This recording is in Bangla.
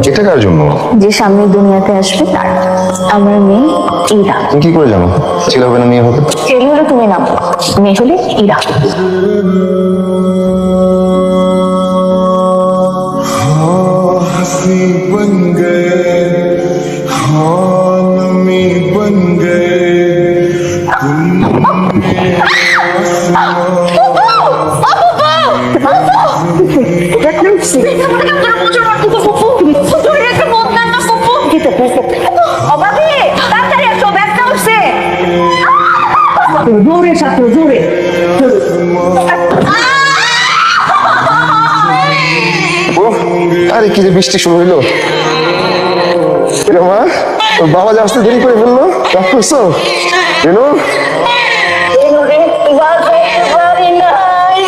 যেটা কার জন্য? যে সামনে দুনিয়াতে আসবে তার। আমার মেয়ে ইরা। তুমি কি করে জানো ছেলে হবে না মেয়ে হবে? ছেলে হলে তুমি নাম, মেয়ে হলে ইরা। हंसी बन गए हाँ नमी बन गए জোরে সাথে জোরে। আরে কি যে বৃষ্টি শুরু হইলো। মা তোর বাবা যে আসতে দেরি করে ফেললো, রাগ করছো? রেনু রে, বাবা, বাড়ি নাই,